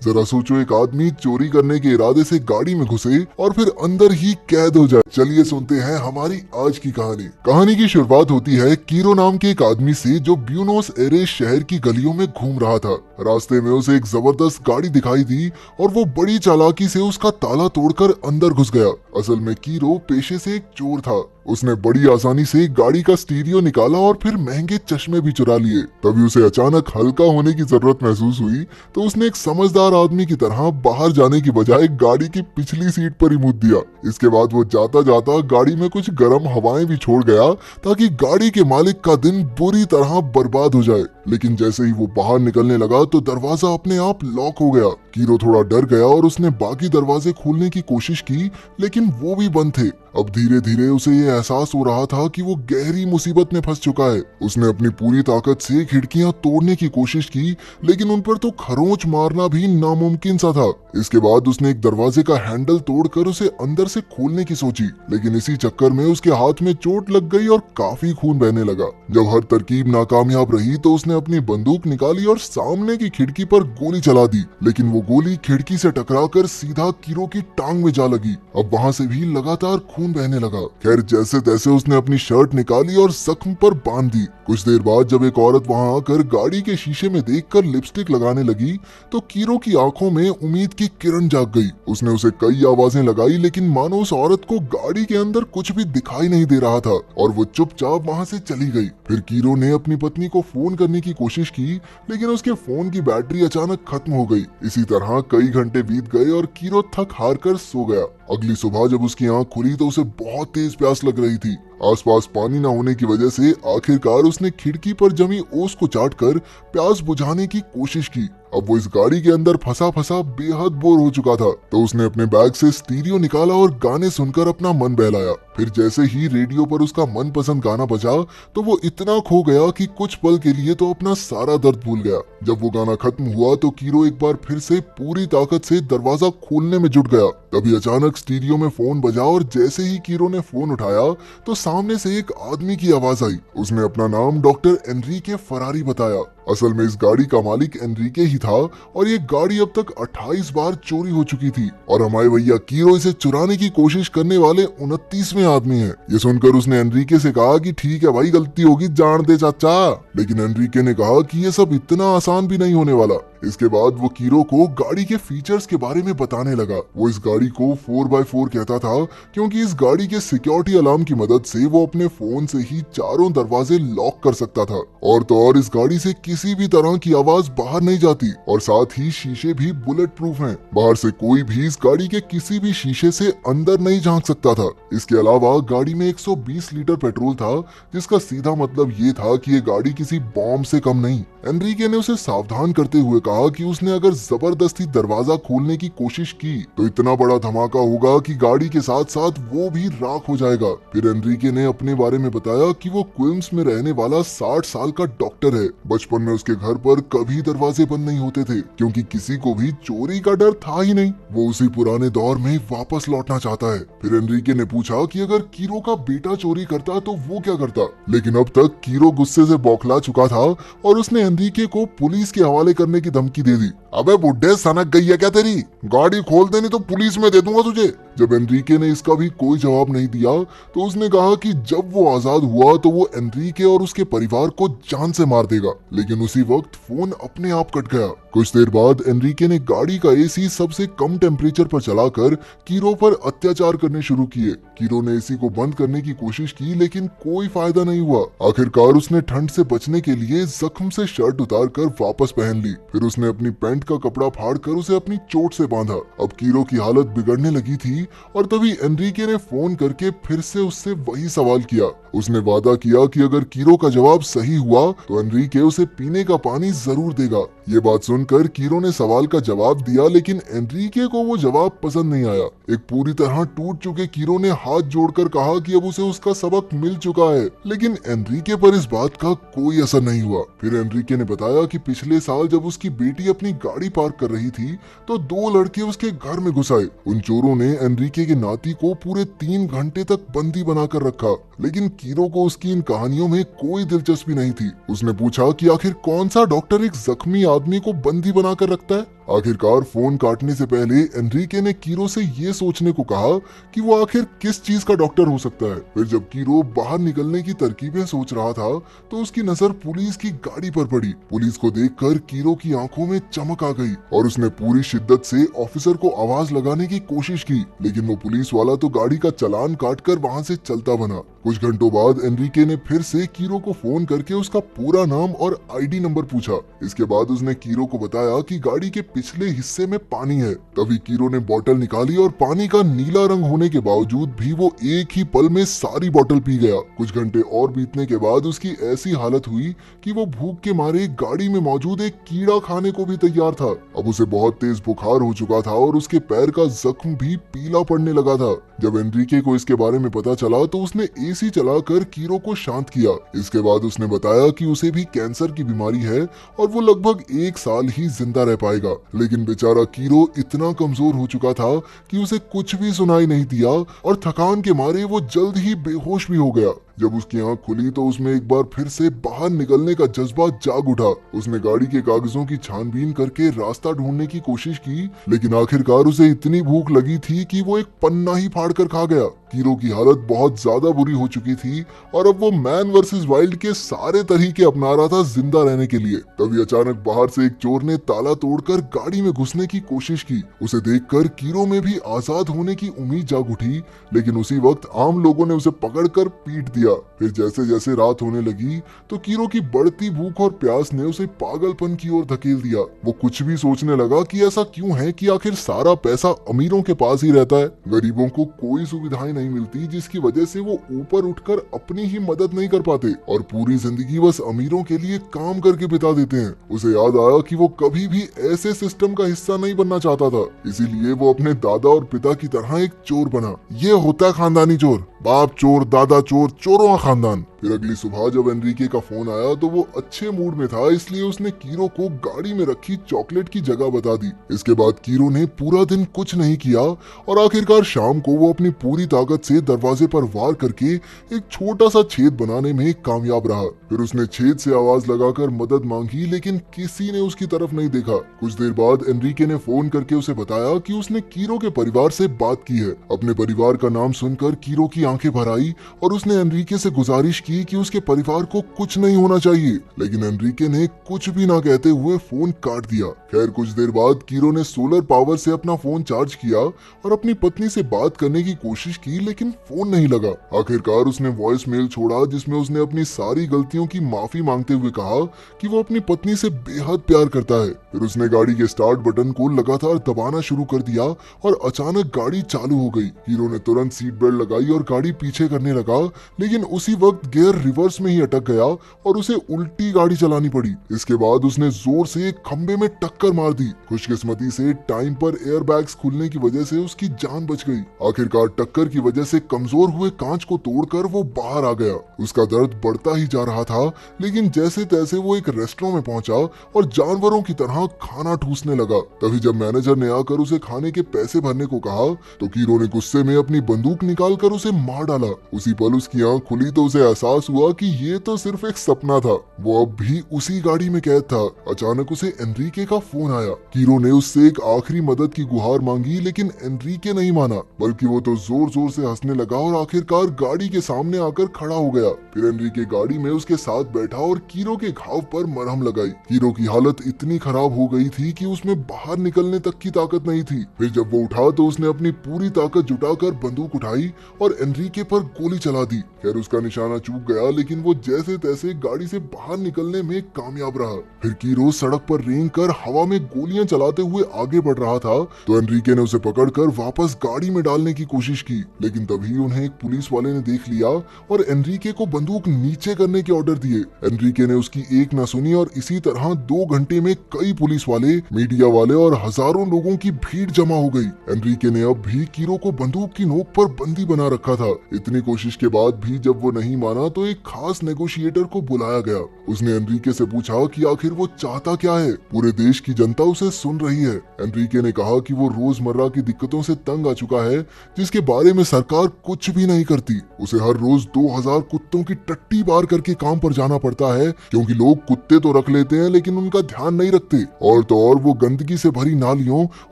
जरा सोचो, एक आदमी चोरी करने के इरादे से गाड़ी में घुसे और फिर अंदर ही कैद हो जाए। चलिए सुनते हैं हमारी आज की कहानी। कहानी की शुरुआत होती है कीरो नाम के एक आदमी से, जो ब्यूनोस एयरेस शहर की गलियों में घूम रहा था। रास्ते में उसे एक जबरदस्त गाड़ी दिखाई दी और वो बड़ी चालाकी से उसका ताला तोड़कर अंदर घुस गया। असल में कीरो पेशे से एक चोर था। उसने बड़ी आसानी से गाड़ी का स्टीरियो निकाला और फिर महंगे चश्मे भी चुरा लिए। तभी उसे अचानक हल्का होने की जरूरत महसूस हुई, तो उसने एक समझदार आदमी की तरह बाहर जाने की बजाय गाड़ी की पिछली सीट पर ही मुद दिया। इसके बाद वो जाता जाता गाड़ी में कुछ गर्म हवाएं भी छोड़ गया, ताकि गाड़ी के मालिक का दिन बुरी तरह बर्बाद हो जाए। लेकिन जैसे ही वो बाहर निकलने लगा तो दरवाजा अपने आप लॉक हो गया। कीरो थोड़ा डर गया और उसने बाकी दरवाजे खोलने की कोशिश की, लेकिन वो भी बंद थे। अब धीरे धीरे उसे ये एहसास हो रहा था कि वो गहरी मुसीबत में फंस चुका है। उसने अपनी पूरी ताकत से खिड़कियां तोड़ने की कोशिश की, लेकिन उन पर तो खरोंच मारना भी नामुमकिन सा था। इसके बाद उसने एक दरवाजे का हैंडल तोड़कर उसे अंदर से खोलने की सोची, लेकिन इसी चक्कर में उसके हाथ में चोट लग गई और काफी खून बहने लगा। जब हर तरकीब नाकामयाब रही तो उसने अपनी बंदूक निकाली और सामने की खिड़की पर गोली चला दी, लेकिन वो गोली खिड़की से टकराकर सीधा कीरो की टांग में जा लगी। अब वहाँ से भी लगातार खून बहने लगा। खैर, जैसे तैसे उसने अपनी शर्ट निकाली और जख्म पर बांध दी। कुछ देर बाद जब एक औरत वहाँ आकर गाड़ी के शीशे में देखकर लिपस्टिक लगाने लगी, तो कीरो की आंखों में उम्मीद की किरण जाग गई। उसने उसे कई आवाजें लगाई, लेकिन मानो उस औरत को गाड़ी के अंदर कुछ भी दिखाई नहीं दे रहा था और वो चुपचाप वहाँ से चली गई। फिर कीरो ने अपनी पत्नी को फोन करने की कोशिश की, लेकिन उसके फोन की बैटरी अचानक खत्म हो गई। इसी तरह कई घंटे बीत गए और कीरो थक हार कर सो गया। अगली सुबह जब उसकी आंख खुली तो उसे बहुत तेज प्यास लग रही थी। आसपास पानी न होने की वजह से आखिरकार उसने खिड़की पर जमी ओस को चाटकर प्यास बुझाने की कोशिश की। अब वो इस गाड़ी के अंदर फंसा फंसा बेहद बोर हो चुका था, तो उसने अपने बैग से स्टीरियो निकाला और गाने सुनकर अपना मन बहलाया। फिर जैसे ही रेडियो पर उसका मनपसंद गाना बजा तो वो इतना खो गया कि कुछ पल के लिए तो अपना सारा दर्द भूल गया। जब वो गाना खत्म हुआ तो कीरो एक बार फिर से पूरी ताकत से दरवाजा खोलने में जुट गया। तभी अचानक स्टीरियो में फोन बजा और जैसे ही कीरो ने फोन उठाया तो सामने से एक आदमी की आवाज आई। उसने अपना नाम डॉक्टर एनरिके फरारी बताया। असल में इस गाड़ी का मालिक एनरिके ही था और ये गाड़ी अब तक 28 बार चोरी हो चुकी थी और हमारे भैया कीरो इसे चुराने की कोशिश करने वाले 29वें आदमी हैं। ये सुनकर उसने एनरिके से कहा कि ठीक है भाई, गलती होगी, जान दे चाचा। लेकिन एनरिके ने कहा कि ये सब इतना आसान भी नहीं होने वाला। इसके बाद वो कीरो को गाड़ी के फीचर्स के बारे में बताने लगा। वो इस गाड़ी को 4x4 कहता था, क्योंकि इस गाड़ी के सिक्योरिटी अलार्म की मदद से वो अपने फोन से ही चारों दरवाजे लॉक कर सकता था। और तो और इस गाड़ी से किसी भी तरह की आवाज बाहर नहीं जाती और साथ ही शीशे भी बुलेट प्रूफ हैं। बाहर से कोई भी इस गाड़ी के किसी भी शीशे से अंदर नहीं झांक सकता था। इसके अलावा गाड़ी में 120 लीटर पेट्रोल था, जिसका सीधा मतलब ये था कि ये गाड़ी किसी बॉम्ब से कम नहीं। एनरिके ने उसे सावधान करते हुए कहा कि उसने अगर जबरदस्ती दरवाजा खोलने की कोशिश की तो इतना बड़ा धमाका होगा कि गाड़ी के साथ साथ वो भी राख हो जाएगा। फिर एनरिके ने अपने बारे में बताया कि वो क्विम्स में रहने वाला 60 साल का डॉक्टर है। बचपन में उसके घर पर कभी दरवाजे बंद नहीं होते थे, क्योंकि किसी को भी चोरी का डर था ही नहीं। वो उसी पुराने दौर में वापस लौटना चाहता है। फिर एनरिके ने पूछा कि अगर कीरो का बेटा चोरी करता तो वो क्या करता, लेकिन अब तक कीरो गुस्से से बौखला चुका था और उसने एनरिके को पुलिस के हवाले करने की धमकी दे दी। अबे बुड्ढे, सनक गई है क्या तेरी? गाड़ी खोल दे नहीं तो पुलिस में दे दूंगा तुझे। जब एनरिके ने इसका भी कोई जवाब नहीं दिया तो उसने कहा कि जब वो आजाद हुआ तो वो एनरिके और उसके परिवार को जान से मार देगा। लेकिन उसी वक्त फोन अपने आप कट गया। कुछ देर बाद एनरिके ने गाड़ी का एसी सबसे कम टेम्परेचर पर चलाकर कीरो पर अत्याचार करने शुरू किए। कीरो ने एसी को बंद करने की कोशिश की, लेकिन कोई फायदा नहीं हुआ। आखिरकार उसने ठंड से बचने के लिए जख्म से शर्ट उतारकर वापस पहन ली। फिर उसने अपनी पैंट का कपड़ा फाड़कर उसे अपनी चोट से बांधा। अब कीरो की हालत बिगड़ने लगी थी और तभी एनरिके ने फोन करके फिर से उससे वही सवाल किया। उसने वादा किया कि अगर कीरो का जवाब सही हुआ तो एनरिके उसे पीने का पानी जरूर देगा। ये बात सुनकर कीरो ने सवाल का जवाब दिया, लेकिन एनरिके को वो जवाब पसंद नहीं आया। एक पूरी तरह टूट चुके कीरो ने हाथ जोड़कर कहा कि अब उसे उसका सबक मिल चुका है, लेकिन एनरिके पर इस बात का कोई असर नहीं हुआ। फिर एनरिके ने बताया कि पिछले साल जब उसकी बेटी अपनी गाड़ी पार्क कर रही थी तो 2 लड़के उसके घर में घुस आए। उन चोरों ने एनरिके के नाती को पूरे 3 घंटे तक बंदी बनाकर रखा, लेकिन कीरो को उसकी इन कहानियों में कोई दिलचस्पी नहीं थी। उसने पूछा कि आखिर कौन सा डॉक्टर एक जख्मी आदमी को बंदी बनाकर रखता है। आखिरकार फोन काटने से पहले एनरिके ने कीरो से ये सोचने को कहा कि वो आखिर किस चीज का डॉक्टर हो सकता है। फिर जब कीरो बाहर निकलने की तरकीबें सोच रहा था तो उसकी नजर पुलिस की गाड़ी पर पड़ी। पुलिस को देखकर कीरो की आंखों में चमक आ गई और उसने पूरी शिद्दत से ऑफिसर को आवाज लगाने की कोशिश की, लेकिन वो पुलिस वाला तो गाड़ी का चालान काटकर वहां से चलता बना। कुछ घंटों बाद एनरिके ने फिर से कीरो को फोन करके उसका पूरा नाम और आईडी नंबर पूछा। इसके बाद उसने कीरो को बताया कि गाड़ी के पिछले हिस्से में पानी है। तभी कीरो ने बोतल निकाली और पानी का नीला रंग होने के बावजूद भी वो एक ही पल में सारी बोतल पी गया। कुछ घंटे और बीतने के बाद उसकी ऐसी हालत हुई कि वो भूख के मारे गाड़ी में मौजूद एक कीड़ा खाने को भी तैयार था। अब उसे बहुत तेज बुखार हो चुका था और उसके पैर का जख्म भी पीला पड़ने लगा था। जब एनरिके को इसके बारे में पता चला तो उसने एसी चलाकर कीरो को शांत किया। इसके बाद उसने बताया कि उसे भी कैंसर की बीमारी है और वो लगभग 1 साल ही जिंदा रह पाएगा। लेकिन बेचारा कीरो इतना कमजोर हो चुका था कि उसे कुछ भी सुनाई नहीं दिया और थकान के मारे वो जल्द ही बेहोश भी हो गया। जब उसकी आंख खुली तो उसमें एक बार फिर से बाहर निकलने का जज्बा जाग उठा। उसने गाड़ी के कागजों की छानबीन करके रास्ता ढूंढने की कोशिश की, लेकिन आखिरकार उसे इतनी भूख लगी थी कि वो एक पन्ना ही फाड़ कर खा गया। कीरो की हालत बहुत ज्यादा बुरी हो चुकी थी और अब वो मैन वर्सेस वाइल्ड के सारे तरीके अपना रहा था जिंदा रहने के लिए। तभी अचानक बाहर से एक चोर ने ताला तोड़कर गाड़ी में घुसने की कोशिश की। उसे देखकर कीरो में भी आजाद होने की उम्मीद जाग उठी, लेकिन उसी वक्त आम लोगों ने उसे पकड़कर पीट दिया। फिर जैसे जैसे रात होने लगी तो कीरो की बढ़ती भूख और प्यास ने उसे पागलपन की ओर धकेल दिया। वो कुछ भी सोचने लगा कि ऐसा क्यों है कि आखिर सारा पैसा अमीरों के पास ही रहता है, गरीबों को कोई सुविधाएं नहीं मिलती, जिसकी वजह से वो ऊपर उठकर अपनी ही मदद नहीं कर पाते और पूरी जिंदगी बस अमीरों के लिए काम करके बिता देते हैं। उसे याद आया कि वो कभी भी ऐसे सिस्टम का हिस्सा नहीं बनना चाहता था, इसीलिए वो अपने दादा और पिता की तरह एक चोर बना। ये होता है खानदानी चोर, बाप चोर, दादा चोर, चोरों का खानदान। फिर अगली सुबह जब एनरिके का फोन आया तो वो अच्छे मूड में था, इसलिए उसने कीरो को गाड़ी में रखी चॉकलेट की जगह बता दी। इसके बाद कीरो ने पूरा दिन कुछ नहीं किया और आखिरकार शाम को वो अपनी पूरी ताकत से दरवाजे पर वार करके एक छोटा सा छेद बनाने में कामयाब रहा। फिर उसने छेद से आवाज लगाकर मदद मांगी, लेकिन किसी ने उसकी तरफ नहीं देखा। कुछ देर बाद एनरिके ने फोन करके उसे बताया कि उसने कीरो के परिवार से बात की है। अपने परिवार का नाम सुनकर कीरो की आंखें भर आई और उसने एनरिके से गुजारिश की कि उसके परिवार को कुछ नहीं होना चाहिए, लेकिन एनरिके ने कुछ भी ना कहते हुए फोन काट दिया। खैर कुछ देर बाद कीरो ने सोलर पावर से अपना फोन चार्ज किया और अपनी पत्नी से बात करने की कोशिश की, लेकिन फोन नहीं लगा। आखिरकार उसने वॉइस मेल छोड़ा जिसमें उसने अपनी सारी गलतियों की माफी मांगते हुए कहा कि वो अपनी पत्नी से बेहद प्यार करता है। फिर उसने गाड़ी के स्टार्ट बटन को लगातार दबाना शुरू कर दिया और अचानक गाड़ी चालू हो गई। हीरो ने तुरंत सीट बेल्ट लगाई और गाड़ी पीछे करने लगा, लेकिन उसी वक्त गियर रिवर्स में ही अटक गया और उसे उल्टी गाड़ी चलानी पड़ी। इसके बाद उसने जोर से एक खंबे में टक्कर मार दी। खुशकिस्मती से टाइम पर एयरबैग्स खुलने की वजह से उसकी जान बच गई। आखिरकार टक्कर की वजह से कमजोर हुए कांच को तोड़कर वो बाहर आ गया। उसका दर्द बढ़ता ही जा रहा था, लेकिन जैसे तैसे वो एक रेस्टोरेंट में पहुंचा और जानवरों की तरह खाना ठूसने लगा। तभी जब मैनेजर ने आकर उसे खाने के पैसे भरने को कहा तो कीरो ने गुस्से में अपनी बंदूक निकालकर उसे मार डाला। उसी पल उसकी आंख खुली तो उसे एहसास हुआ कि ये तो सिर्फ एक सपना था। वो अब भी उसी गाड़ी में कैद था। अचानक उसे एनरिके का फोन आया। कीरो ने उससे एक आखिरी मदद की गुहार मांगी, लेकिन एनरिके नहीं माना, बल्कि वो तो जोर जोर से हंसने लगा और आखिरकार गाड़ी के सामने आकर खड़ा हो गया। फिर एनरिके गाड़ी में उसके साथ बैठा और कीरो के घाव पर मरहम लगाई। कीरो की हालत इतनी खराब हो गई थी कि उसमें बाहर निकलने तक की ताकत नहीं थी। फिर जब वो उठा तो उसने अपनी पूरी ताकत जुटाकर बंदूक उठाई और एनरिके पर गोली चला दी। खैर उसका निशाना चूक गया, लेकिन वो जैसे तैसे गाड़ी से बाहर निकलने में कामयाब रहा। फिर कीरो सड़क पर रेंग कर हवा में गोलियां चलाते हुए आगे बढ़ रहा था तो एनरिके ने उसे पकड़कर वापस गाड़ी में डालने की कोशिश की, लेकिन तभी उन्हें एक पुलिस वाले ने देख लिया और एनरिके को बंदूक नीचे करने के ऑर्डर दिए। एनरिके ने उसकी एक न सुनी और इसी तरह 2 घंटे में कई पुलिस वाले, मीडिया वाले और हजारों लोगों की भीड़ जमा हो गई। एनरिके ने अब भी कीरो को बंदूक की नोक पर बंदी बना रखा था था। इतनी कोशिश के बाद भी जब वो नहीं माना तो एक खास नेगोशिएटर को बुलाया गया। उसने एनरिके से पूछा कि आखिर वो चाहता क्या है। पूरे देश की जनता उसे सुन रही है। एनरिके ने कहा कि वो रोजमर्रा की दिक्कतों से तंग आ चुका है, जिसके बारे में सरकार कुछ भी नहीं करती। उसे हर रोज 2000 कुत्तों की टट्टी बार करके काम पर जाना पड़ता है, क्योंकि लोग कुत्ते तो रख लेते हैं लेकिन उनका ध्यान नहीं रखते। और तो और वो गंदगी से भरी नालियों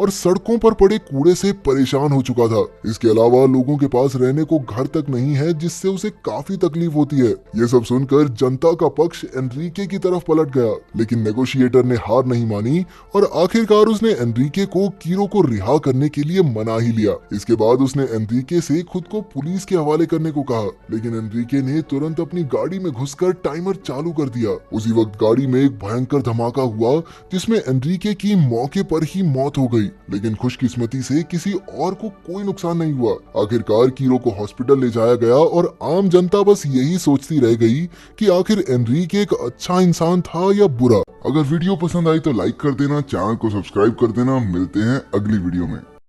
और सड़कों पर पड़े कूड़े से परेशान हो चुका था। इसके अलावा लोगों के पास रहने को घर तक नहीं है, जिससे उसे काफी तकलीफ होती है। ये सब सुनकर जनता का पक्ष एनरिके की तरफ पलट गया, लेकिन नेगोशिएटर ने हार नहीं मानी और आखिरकार उसने एनरिके को कीरो को रिहा करने के लिए मना ही लिया। इसके बाद उसने एनरिके से खुद को पुलिस के हवाले करने को कहा, लेकिन एनरिके ने तुरंत अपनी गाड़ी में घुसकर टाइमर चालू कर दिया। उसी वक्त गाड़ी में एक भयंकर धमाका हुआ, जिसमें एनरिके की मौके पर ही मौत हो गई, लेकिन खुशकिस्मती से किसी और को कोई नुकसान नहीं हुआ। आखिरकार कीरो को हॉस्पिटल ले जाया गया और आम जनता बस यही सोचती रह गई कि आखिर एनरिके एक अच्छा इंसान था या बुरा। अगर वीडियो पसंद आई तो लाइक कर देना, चैनल को सब्सक्राइब कर देना। मिलते हैं अगली वीडियो में।